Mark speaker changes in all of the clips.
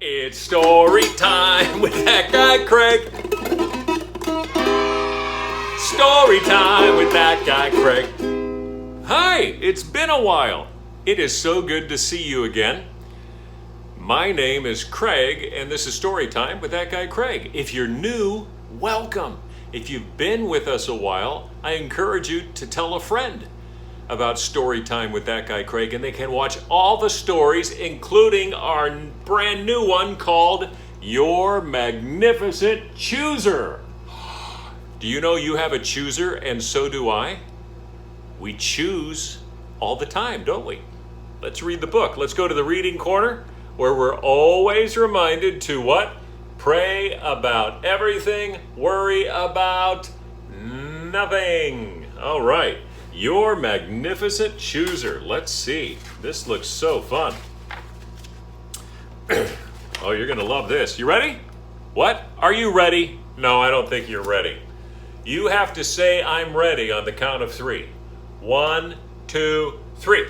Speaker 1: It's story time with that guy Craig. Story time with that guy Craig. Hi, it's been a while. It is so good to see you again. My name is Craig, and this is Story Time with that guy Craig. If you're new, welcome. If you've been with us a while, I encourage you to tell a friend about Story Time with that guy Craig, and they can watch all the stories, including our brand new one called Your Magnificent Chooser. Do you know you have a chooser, and so do I? We choose all the time, don't we? Let's read the book. Let's go to the reading corner, where we're always reminded to what? Pray about everything, worry about nothing. All right. Your Magnificent Chooser. Let's see. This looks so fun. Oh, you're going to love this. You ready? What? Are you ready? No, I don't think you're ready. You have to say I'm ready on the count of 3. 1, 2, 3.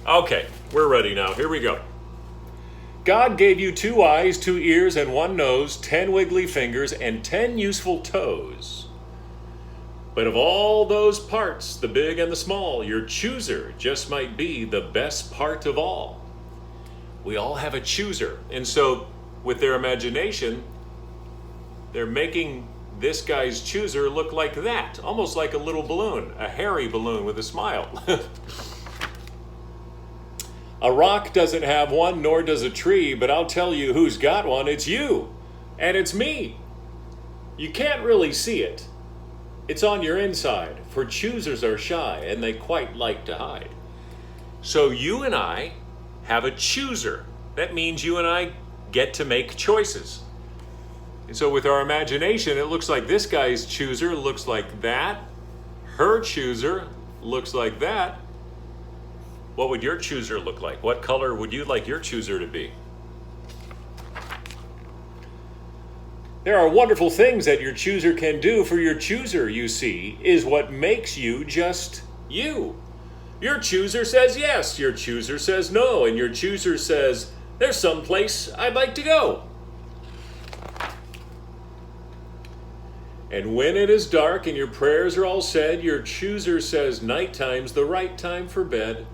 Speaker 1: Okay, we're ready now. Here we go. God gave you 2 eyes, 2 ears, and 1 nose, 10 wiggly fingers, and 10 useful toes. But of all those parts, the big and the small, your chooser just might be the best part of all. We all have a chooser. And so with their imagination, they're making this guy's chooser look like that, almost like a little balloon, a hairy balloon with a smile. A rock doesn't have one, nor does a tree, but I'll tell you who's got one. It's you, and it's me. You can't really see it. It's on your inside, for choosers are shy, and they quite like to hide. So you and I have a chooser. That means you and I get to make choices. And so with our imagination, it looks like this guy's chooser looks like that. Her chooser looks like that. What would your chooser look like? What color would you like your chooser to be? There are wonderful things that your chooser can do, for your chooser, you see, is what makes you just you. Your chooser says yes, your chooser says no, and your chooser says, there's some place I'd like to go. And when it is dark and your prayers are all said, your chooser says nighttime's the right time for bed.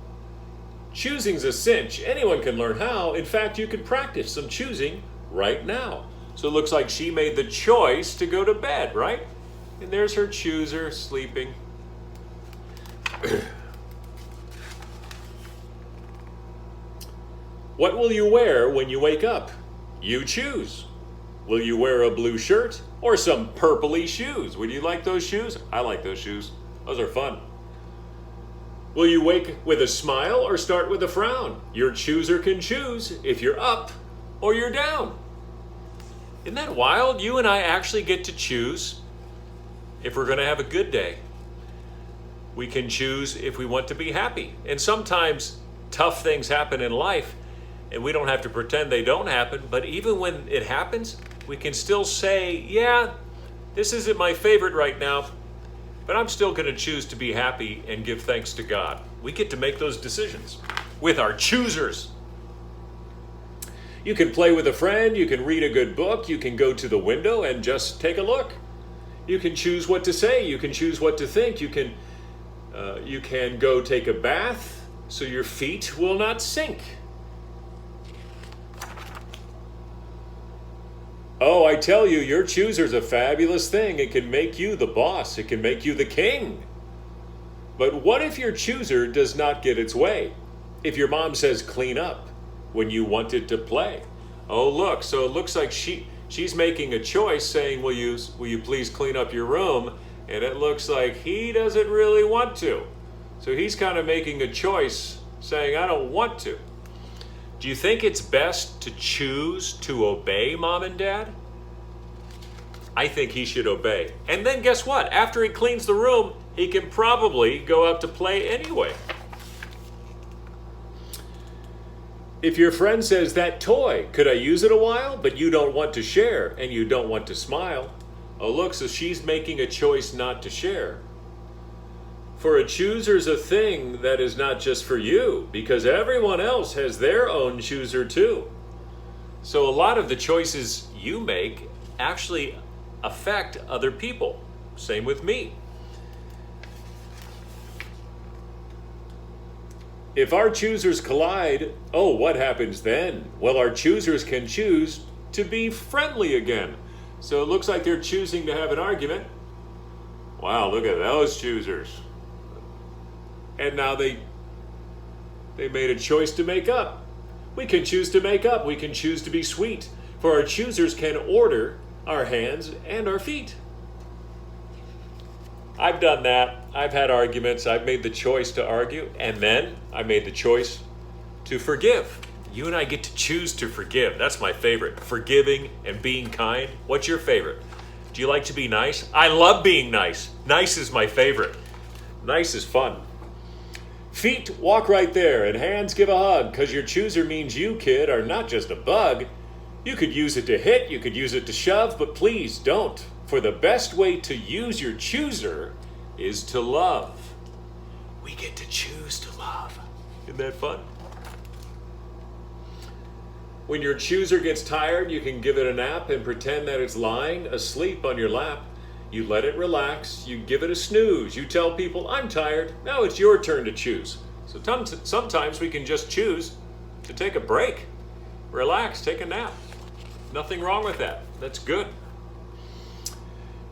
Speaker 1: Choosing's a cinch. Anyone can learn how. In fact, you can practice some choosing right now. So it looks like she made the choice to go to bed, right? And there's her chooser sleeping. What will you wear when you wake up? You choose. Will you wear a blue shirt or some purpley shoes? Would you like those shoes? I like those shoes. Those are fun. Will you wake with a smile or start with a frown? Your chooser can choose if you're up or you're down. Isn't that wild? You and I actually get to choose if we're going to have a good day. We can choose if we want to be happy. And sometimes tough things happen in life, and we don't have to pretend they don't happen. But even when it happens, we can still say, yeah, this isn't my favorite right now, but I'm still going to choose to be happy and give thanks to God. We get to make those decisions with our choosers. You can play with a friend, you can read a good book, you can go to the window and just take a look. You can choose what to say, you can choose what to think, you can go take a bath so your feet will not sink. Oh, I tell you, your chooser's a fabulous thing. It can make you the boss, it can make you the king. But what if your chooser does not get its way? If your mom says clean up when you wanted to play. Oh, look, so it looks like she's making a choice saying, will you please clean up your room? And it looks like he doesn't really want to. So he's kind of making a choice saying, I don't want to. Do you think it's best to choose to obey mom and dad? I think he should obey. And then guess what? After he cleans the room, he can probably go out to play anyway. If your friend says, that toy, could I use it a while? But you don't want to share and you don't want to smile. Oh, look, so she's making a choice not to share. For a chooser's a thing that is not just for you, because everyone else has their own chooser too. So a lot of the choices you make actually affect other people. Same with me. If our choosers collide, oh, what happens then? Well, our choosers can choose to be friendly again. So it looks like they're choosing to have an argument. Wow, look at those choosers. And now they made a choice to make up. We can choose to make up. We can choose to be sweet. For our choosers can order our hands and our feet. I've done that. I've had arguments. I've made the choice to argue, and then I made the choice to forgive. You and I get to choose to forgive. That's my favorite. Forgiving and being kind. What's your favorite? Do you like to be nice? I love being nice. Nice is my favorite. Nice is fun. Feet, walk right there, and hands, give a hug, because your chooser means you, kid, are not just a bug. You could use it to hit, you could use it to shove, but please don't. For the best way to use your chooser is to love. We get to choose to love. Isn't that fun? When your chooser gets tired, you can give it a nap and pretend that it's lying asleep on your lap. You let it relax, you give it a snooze. You tell people, I'm tired, now it's your turn to choose. So sometimes we can just choose to take a break. Relax, take a nap. Nothing wrong with that. That's good.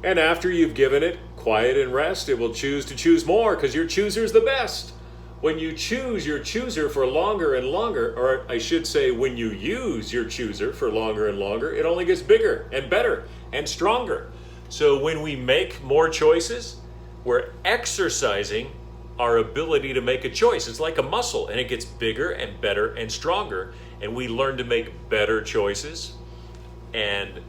Speaker 1: And after you've given it quiet and rest, it will choose to choose more because your chooser's the best. When you choose your chooser for longer and longer, or I should say when you use your chooser for longer and longer, it only gets bigger and better and stronger. So when we make more choices, we're exercising our ability to make a choice. It's like a muscle, and it gets bigger and better and stronger, and we learn to make better choices and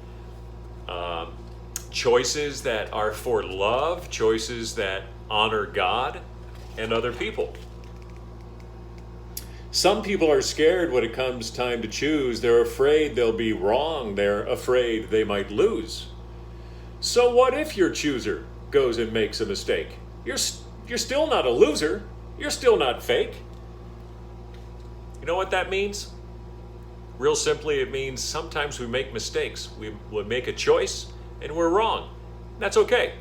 Speaker 1: choices that are for love, choices that honor God and other people. Some people are scared when it comes time to choose. They're afraid they'll be wrong. They're afraid they might lose. So what if your chooser goes and makes a mistake? You're still not a loser. You're still not fake. You know what that means? Real simply, it means sometimes we make mistakes. We make a choice and we're wrong. That's okay.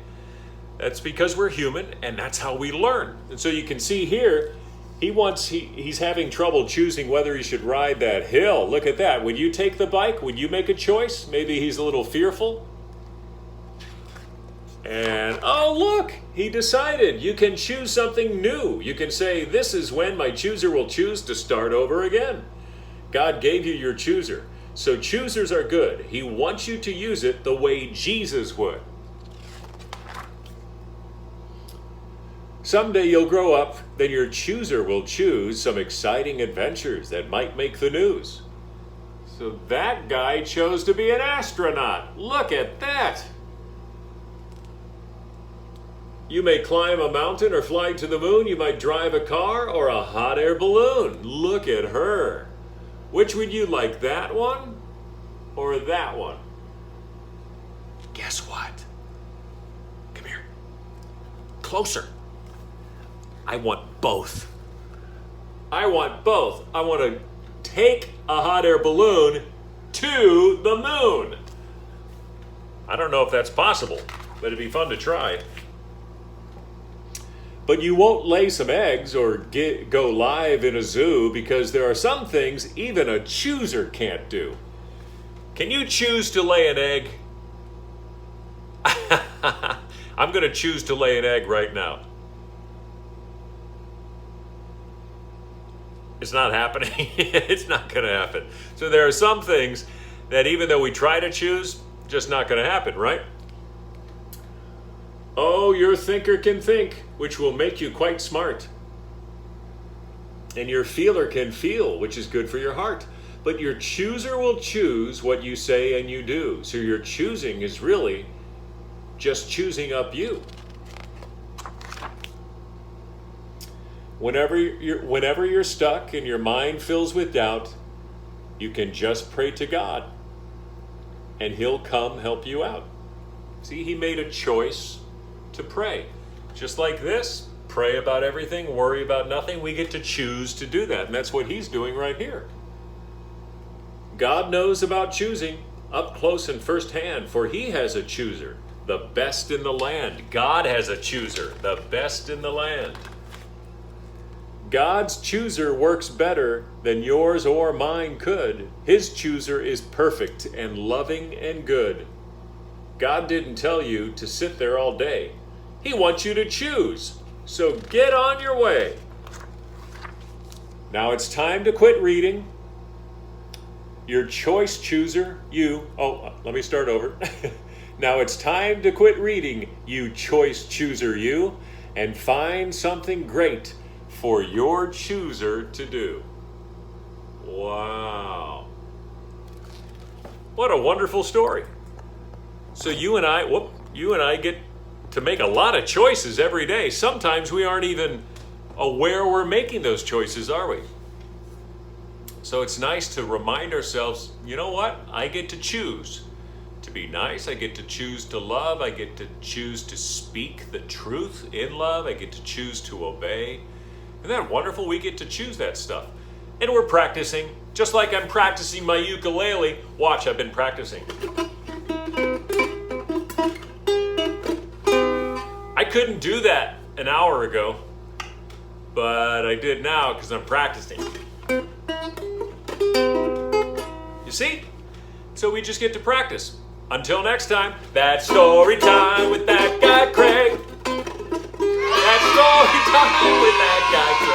Speaker 1: That's because we're human and that's how we learn. And so you can see here, he's having trouble choosing whether he should ride that hill. Look at that. When you take the bike, when you make a choice, maybe he's a little fearful. And oh, look, he decided. You can choose something new. You can say, this is when my chooser will choose to start over again. God gave you your chooser. So choosers are good. He wants you to use it the way Jesus would. Someday you'll grow up, then your chooser will choose some exciting adventures that might make the news. So that guy chose to be an astronaut. Look at that. You may climb a mountain or fly to the moon. You might drive a car or a hot air balloon. Look at her. Which would you like, that one or that one? Guess what? Come here. Closer. I want both. I want both. I want to take a hot air balloon to the moon. I don't know if that's possible, but it'd be fun to try. But you won't lay some eggs or go live in a zoo because there are some things even a chooser can't do. Can you choose to lay an egg? I'm going to choose to lay an egg right now. It's not happening. It's not going to happen. So there are some things that even though we try to choose, just not going to happen, right? Oh, your thinker can think, which will make you quite smart. And your feeler can feel, which is good for your heart. But your chooser will choose what you say and you do. So your choosing is really just choosing up you. Whenever you're stuck and your mind fills with doubt, you can just pray to God and He'll come help you out. See, He made a choice to pray. Just like this, pray about everything, worry about nothing. We get to choose to do that, and that's what He's doing right here. God knows about choosing up close and firsthand, for he has a chooser, the best in the land. God has a chooser, the best in the land. God's chooser works better than yours or mine could. His chooser is perfect and loving and good. God didn't tell you to sit there all day. He wants you to choose. So get on your way. Now it's time to quit reading. Your choice chooser, you. Oh, let me start over. Now it's time to quit reading, you choice chooser, you, and find something great for your chooser to do. Wow. What a wonderful story. So you and I get to make a lot of choices every day. Sometimes we aren't even aware we're making those choices, are we? So it's nice to remind ourselves, you know what? I get to choose to be nice. I get to choose to love. I get to choose to speak the truth in love. I get to choose to obey. Isn't that wonderful? We get to choose that stuff. And we're practicing, just like I'm practicing my ukulele. Watch, I've been practicing. I couldn't do that an hour ago, but I did now because I'm practicing. You see? So we just get to practice. Until next time, that's story time with that guy Craig. That's story time with that guy Craig.